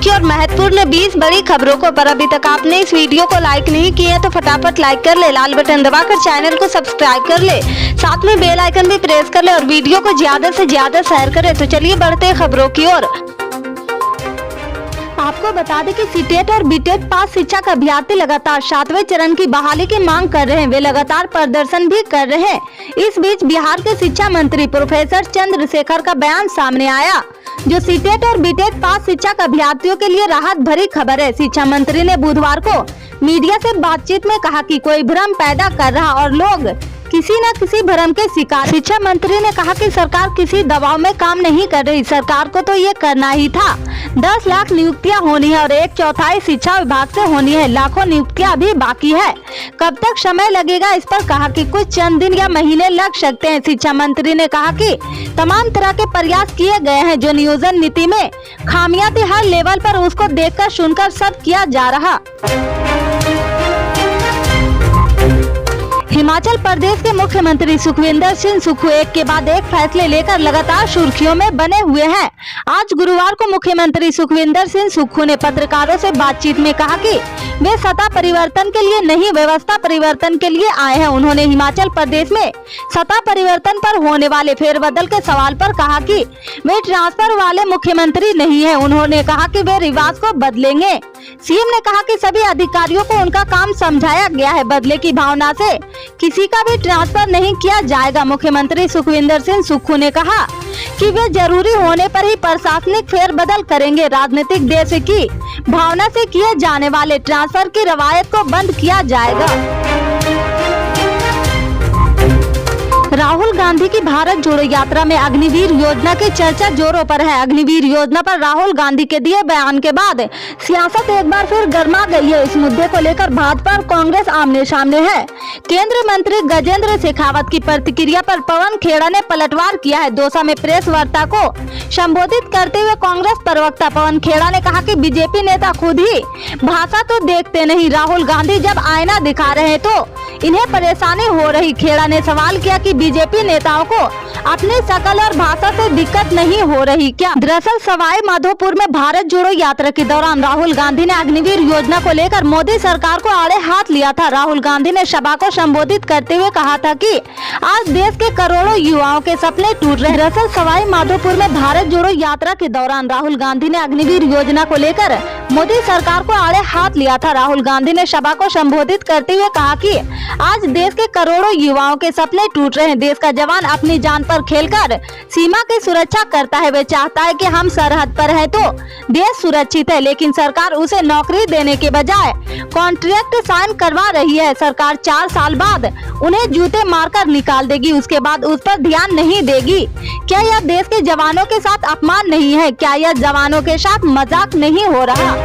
की और महत्वपूर्ण 20 बड़ी खबरों को। पर अभी तक आपने इस वीडियो को लाइक नहीं किया है तो फटाफट लाइक कर ले, लाल बटन दबाकर चैनल को सब्सक्राइब कर ले, साथ में बेल आइकन भी प्रेस कर ले और वीडियो को ज्यादा से ज्यादा शेयर करें। तो चलिए बढ़ते हैं खबरों की ओर। आपको बता दें कि सीटेट और बीटेट पास शिक्षा का अभ्यर्थी लगातार 7वें चरण की बहाली की मांग कर रहे हैं। वे लगातार प्रदर्शन भी कर रहे हैं। इस बीच बिहार के शिक्षा मंत्री प्रोफेसर चंद्रशेखर का बयान सामने आया, जो सीटेट और बीटेट पास शिक्षा का अभ्यर्थियों के लिए राहत भरी खबर है। शिक्षा मंत्री ने बुधवार को मीडिया से बातचीत में कहा कि कोई भ्रम पैदा कर रहा और लोग किसी न किसी भ्रम के शिकार। शिक्षा मंत्री ने कहा कि सरकार किसी दबाव में काम नहीं कर रही, सरकार को तो ये करना ही था। 10 लाख नियुक्तियां होनी है और 1/4 शिक्षा विभाग से होनी है। लाखों नियुक्तियां अभी बाकी है। कब तक समय लगेगा इस पर कहा कि कुछ चंद दिन या महीने लग सकते हैं। शिक्षा मंत्री ने कहा कि तमाम तरह के प्रयास किए गए हैं। जो नियोजन नीति में खामियां थी, हर लेवल पर उसको देखकर सुनकर सब किया जा रहा। हिमाचल प्रदेश के मुख्यमंत्री सुखविंदर सिंह सुक्खू एक के बाद एक फैसले लेकर लगातार सुर्खियों में बने हुए हैं। आज गुरुवार को मुख्यमंत्री सुखविंदर सिंह सुक्खू ने पत्रकारों से बातचीत में कहा कि वे सत्ता परिवर्तन के लिए नहीं, व्यवस्था परिवर्तन के लिए आए हैं। उन्होंने हिमाचल प्रदेश में सत्ता परिवर्तन पर होने वाले फेरबदल के सवाल पर कहा कि वे ट्रांसफर वाले मुख्यमंत्री नहीं है। उन्होंने कहा कि वे रिवाज को बदलेंगे। सीएम ने कहा कि सभी अधिकारियों को उनका काम समझाया गया है। बदले की भावना से किसी का भी ट्रांसफर नहीं किया जाएगा। मुख्यमंत्री सुखविंदर सिंह सुक्खू ने कहा कि वे जरूरी होने पर ही प्रशासनिक फेरबदल करेंगे। राजनीतिक देश की भावना से किए जाने वाले ट्रांसफर की रवायत को बंद किया जाएगा। राहुल गांधी की भारत जोड़ो यात्रा में अग्निवीर योजना की चर्चा जोरों पर है। अग्निवीर योजना पर राहुल गांधी के दिए बयान के बाद सियासत एक बार फिर गर्मा गई है। इस मुद्दे को लेकर भाजपा और कांग्रेस आमने सामने है। केंद्रीय मंत्री गजेंद्र शेखावत की प्रतिक्रिया पर पवन खेड़ा ने पलटवार किया है। दौसा में प्रेस वार्ता को संबोधित करते हुए कांग्रेस प्रवक्ता पवन खेड़ा ने कहा कि बीजेपी नेता खुद ही भाषा तो देखते नहीं। राहुल गांधी जब आईना दिखा रहे तो इन्हें परेशानी हो रही। खेड़ा ने सवाल किया कि बीजेपी नेताओं को अपनी शकल और भाषा से दिक्कत नहीं हो रही क्या? दरअसल सवाई माधोपुर में भारत जोड़ो यात्रा के दौरान राहुल गांधी ने अग्निवीर योजना को लेकर मोदी सरकार को आड़े हाथ लिया था। राहुल गांधी ने सभा को संबोधित करते हुए कहा था कि आज देश के करोड़ों युवाओं के सपने टूट रहे। दरअसल सवाई माधोपुर में भारत जोड़ो यात्रा के दौरान राहुल गांधी ने अग्निवीर योजना को लेकर मोदी सरकार को आड़े हाथ लिया था। राहुल गांधी ने सभा को संबोधित करते हुए कहा कि आज देश के करोड़ों युवाओं के सपने टूट रहे हैं। देश का जवान अपनी जान पर खेलकर सीमा की सुरक्षा करता है। वे चाहता है कि हम सरहद पर हैं तो देश सुरक्षित है, लेकिन सरकार उसे नौकरी देने के बजाय कॉन्ट्रैक्ट साइन करवा रही है। सरकार 4 साल बाद उन्हें जूते मारकर निकाल देगी, उसके बाद उस पर ध्यान नहीं देगी। क्या यह देश के जवानों के साथ अपमान नहीं है? क्या यह जवानों के साथ मजाक नहीं हो रहा?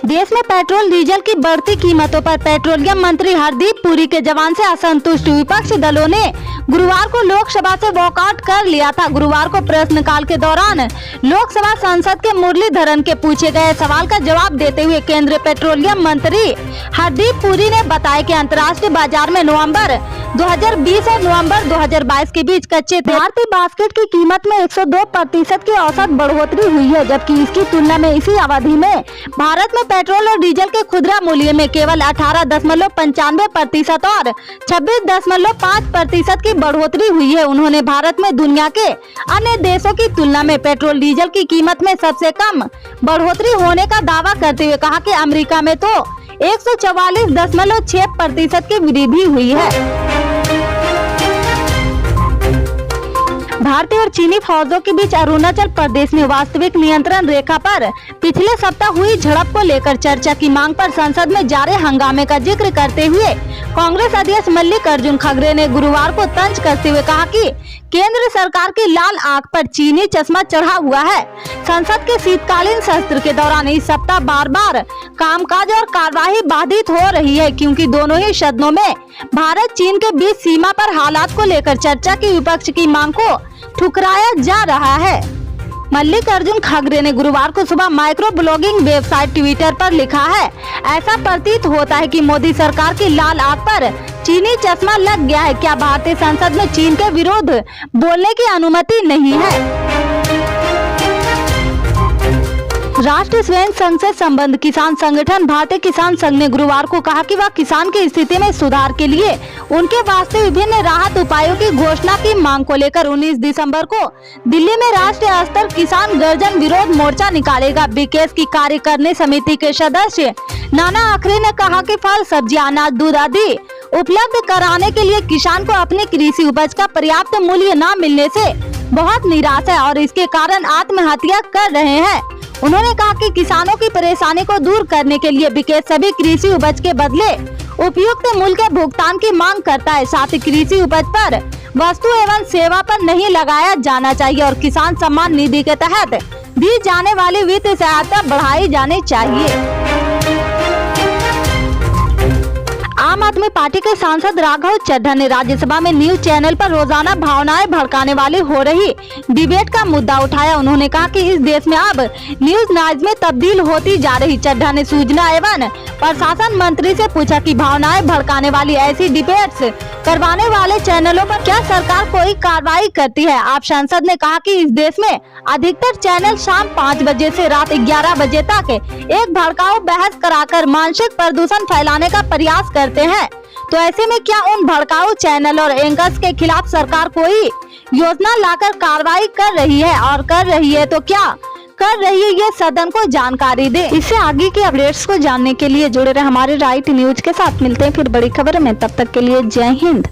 देश में पेट्रोल डीजल की बढ़ती कीमतों पर पेट्रोलियम मंत्री हरदीप पुरी के जवान से असंतुष्ट विपक्षी दलों ने गुरुवार को लोकसभा से वॉकआउट कर लिया था। गुरुवार को प्रश्नकाल के दौरान लोकसभा सांसद के मुरलीधरन के पूछे गए सवाल का जवाब देते हुए केंद्रीय पेट्रोलियम मंत्री हरदीप पुरी ने बताया कि अंतर्राष्ट्रीय बाजार में नवंबर 2020 और नवंबर 2022 के बीच कच्चे तेल भारतीय बास्केट की कीमत में 102% की औसत बढ़ोतरी हुई है, जबकि इसकी तुलना में इसी अवधि में भारत में पेट्रोल और डीजल के खुदरा मूल्य में केवल 18.95% और 26.5% की बढ़ोतरी हुई है। उन्होंने भारत में दुनिया के अन्य देशों की तुलना में पेट्रोल डीजल की कीमत में सबसे कम बढ़ोतरी होने का दावा करते हुए कहा कि अमेरिका में तो 144.6% की वृद्धि हुई है। भारतीय और चीनी फौजों के बीच अरुणाचल प्रदेश में वास्तविक नियंत्रण रेखा पर पिछले सप्ताह हुई झड़प को लेकर चर्चा की मांग पर संसद में जारी हंगामे का जिक्र करते हुए कांग्रेस अध्यक्ष मल्लिकार्जुन खड़गे ने गुरुवार को तंज कसते हुए कहा कि केंद्र सरकार की लाल आंख पर चीनी चश्मा चढ़ा हुआ है। संसद के शीतकालीन सत्र के दौरान इस सप्ताह बार बार कामकाज और कार्यवाही बाधित हो रही है, क्योंकि दोनों ही सदनों में भारत चीन के बीच सीमा पर हालात को लेकर चर्चा की विपक्ष की मांग को ठुकराया जा रहा है। मल्लिकार्जुन खड़गे ने गुरुवार को सुबह माइक्रो ब्लॉगिंग वेबसाइट ट्विटर पर लिखा है, ऐसा प्रतीत होता है कि मोदी सरकार की लाल आंख पर चीनी चश्मा लग गया है। क्या भारतीय संसद में चीन के विरुद्ध बोलने की अनुमति नहीं है? राष्ट्रीय स्वयं संघ से संबद्ध किसान संगठन भारतीय किसान संघ ने गुरुवार को कहा कि वह किसान की स्थिति में सुधार के लिए उनके वास्ते विभिन्न राहत उपायों की घोषणा की मांग को लेकर 19 दिसंबर को दिल्ली में राष्ट्रीय स्तर किसान गर्जन विरोध मोर्चा निकालेगा। बीकेएस की कार्य करने समिति के सदस्य नाना आखरे ने कहा कि फल, सब्जियां, अनाज, दूध आदि उपलब्ध कराने के लिए किसान को अपने कृषि उपज का पर्याप्त मूल्य न मिलने से बहुत निराश है और इसके कारण आत्महत्या कर रहे हैं। उन्होंने कहा कि किसानों की परेशानी को दूर करने के लिए बीकेएस सभी कृषि उपज के बदले उपयुक्त मूल्य के भुगतान की मांग करता है। साथ ही कृषि उपज पर वस्तु एवं सेवा पर नहीं लगाया जाना चाहिए और किसान सम्मान निधि के तहत दी जाने वाली वित्तीय सहायता बढ़ाई जानी चाहिए। आम आदमी पार्टी के सांसद राघव चड्ढा ने राज्यसभा में न्यूज चैनल पर रोजाना भावनाएं भड़काने वाली हो रही डिबेट का मुद्दा उठाया। उन्होंने कहा कि इस देश में अब न्यूज नाइज में तब्दील होती जा रही। चड्ढा ने सूचना एवं प्रशासन मंत्री से पूछा कि भावनाएं भड़काने वाली ऐसी डिबेट्स करवाने वाले चैनलों पर क्या सरकार कोई कार्रवाई करती है। आप सांसद ने कहा कि इस देश में अधिकतर चैनल शाम 5 बजे से रात 11 बजे तक एक भड़काऊ बहस कराकर मानसिक प्रदूषण फैलाने का प्रयास करते हैं। तो ऐसे में क्या उन भड़काऊ चैनल और एंकर्स के खिलाफ सरकार कोई योजना लाकर कार्रवाई कर रही है, और कर रही है तो क्या कर रही है, ये सदन को जानकारी दे। इससे आगे के अपडेट्स को जानने के लिए जुड़े रहे हमारे राइट न्यूज के साथ। मिलते हैं फिर बड़ी खबर में, तब तक के लिए जय हिंद।